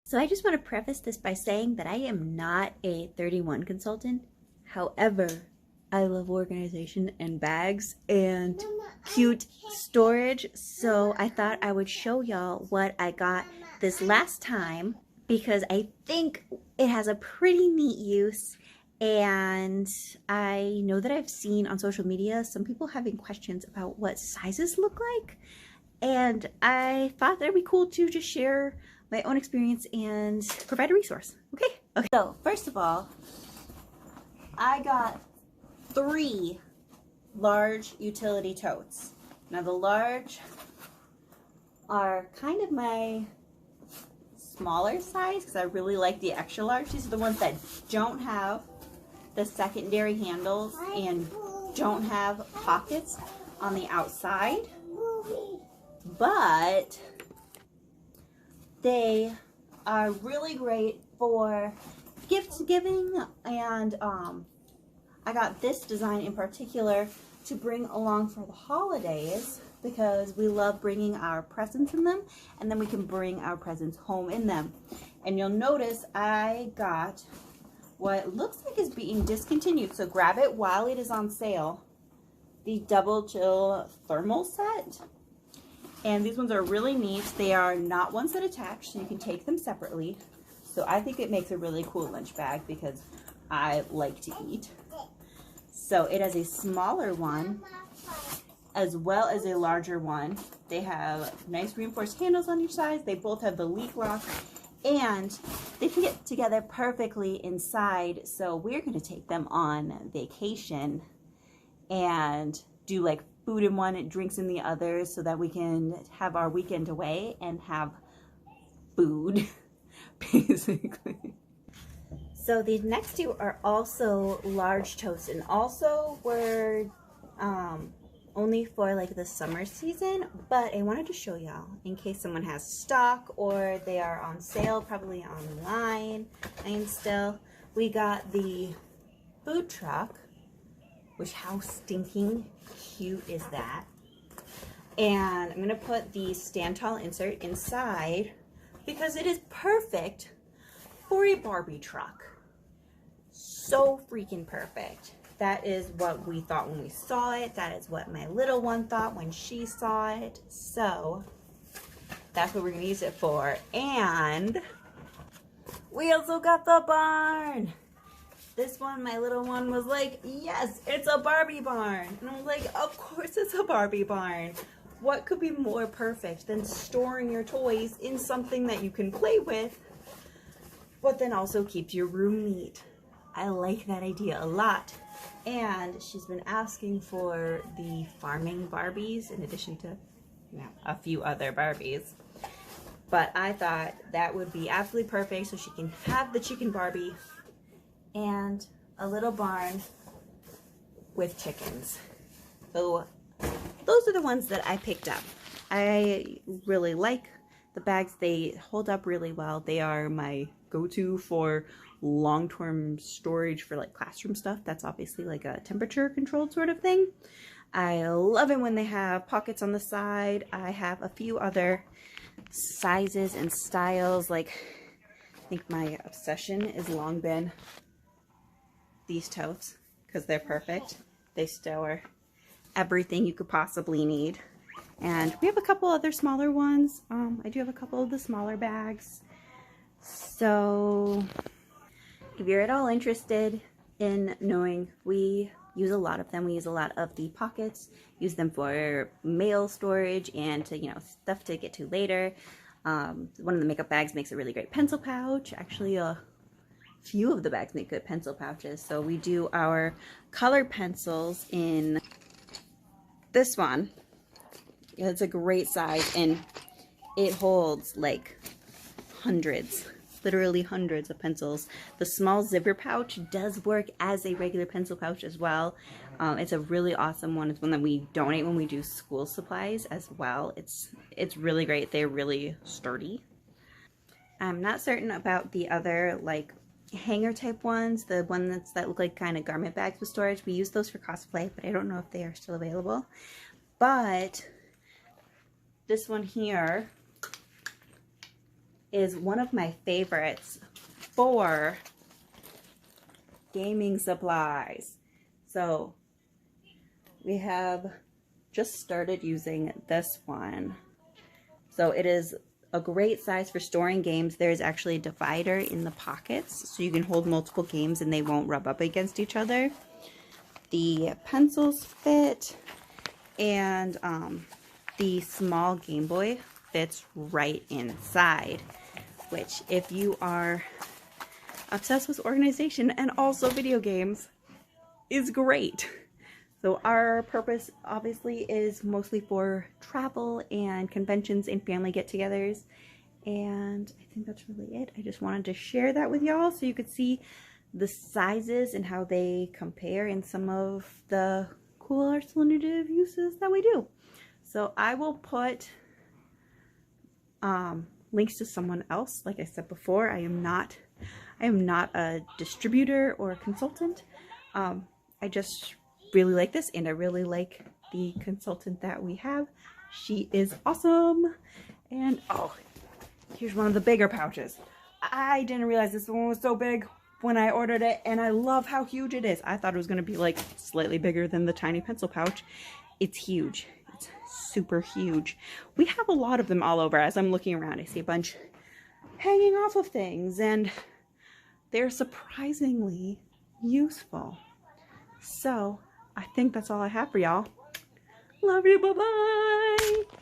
So I just want to preface this by saying that I am not a 31 consultant. However, I love organization and bags and cute storage. So I thought I would show y'all what I got this last time because I think it has a pretty neat use. And I know that I've seen on social media some people having questions about what sizes look like. And I thought that'd be cool to just share my own experience and provide a resource. Okay. So first of all, I got 3 large utility totes. Now the large are kind of my smaller size because I really like the extra large. These are the ones that don't have the secondary handles and don't have pockets on the outside, but they are really great for gift giving. And I got this design in particular to bring along for the holidays because we love bringing our presents in them, and then we can bring our presents home in them. And you'll notice I got what looks like is being discontinued, so grab it while it is on sale, the double chill thermal set. And these ones are really neat. They are not ones that attach, so you can take them separately. So I think it makes a really cool lunch bag because I like to eat. So it has a smaller one as well as a larger one. They have nice reinforced handles on each side. They both have the leak lock, and they fit together perfectly inside. So we're going to take them on vacation and do like food in one and drinks in the other so that we can have our weekend away and have food, basically. So these next 2 are also large totes and also were only for like the summer season, but I wanted to show y'all in case someone has stock or they are on sale, probably online. And still, we got the food truck, which how stinking cute is that? And I'm gonna put the stand tall insert inside because it is perfect for a Barbie truck. So freaking perfect. That is what we thought when we saw it. That is what my little one thought when she saw it. So that's what we're gonna use it for. And we also got the barn. This one, my little one was like, yes, it's a Barbie barn. And I was like, of course it's a Barbie barn. What could be more perfect than storing your toys in something that you can play with, but then also keeps your room neat? I like that idea a lot. And she's been asking for the farming Barbies in addition to, you know, a few other Barbies. But I thought that would be absolutely perfect so she can have the chicken Barbie and a little barn with chickens. So those are the ones that I picked up. I really like the bags. They hold up really well. They are my go-to for long-term storage for like classroom stuff. That's obviously like a temperature controlled sort of thing. I love it when they have pockets on the side. I have a few other sizes and styles. Like, I think my obsession has long been these totes because they're perfect. They store everything you could possibly need. And we have a couple other smaller ones. I do have a couple of the smaller bags. So if you're at all interested in knowing, we use a lot of them. We use a lot of the pockets, use them for mail storage and to, you know, stuff to get to later. One of the makeup bags makes a really great pencil pouch. Actually, a few of the bags make good pencil pouches. So we do our colored pencils in this one. It's a great size and it holds like hundreds, literally hundreds of pencils. The small zipper pouch does work as a regular pencil pouch as well. It's a really awesome one. It's one that we donate when we do school supplies as well. It's really great. They're really sturdy. I'm not certain about the other like hanger type ones, the one that look like kind of garment bags with storage. We use those for cosplay, but I don't know if they are still available. But this one here is one of my favorites for gaming supplies. So we have just started using this one. So it is a great size for storing games. There's actually a divider in the pockets, so you can hold multiple games and they won't rub up against each other. The pencils fit, and the small Game Boy fits right inside, which, if you are obsessed with organization and also video games, is great. So our purpose obviously is mostly for travel and conventions and family get-togethers, and I think that's really it. I just wanted to share that with y'all so you could see the sizes and how they compare in some of the cool alternative uses that we do. So I will put links to someone else. Like I said before, I am not a distributor or a consultant. I just really like this, and I really like the consultant that we have. She is awesome. And oh, here's one of the bigger pouches. I didn't realize this one was so big when I ordered it, and I love how huge it is. I thought it was going to be like slightly bigger than the tiny pencil pouch. It's huge. It's super huge. We have a lot of them all over. As I'm looking around, I see a bunch hanging off of things, and they're surprisingly useful. So I think that's all I have for y'all. Love you. Bye-bye.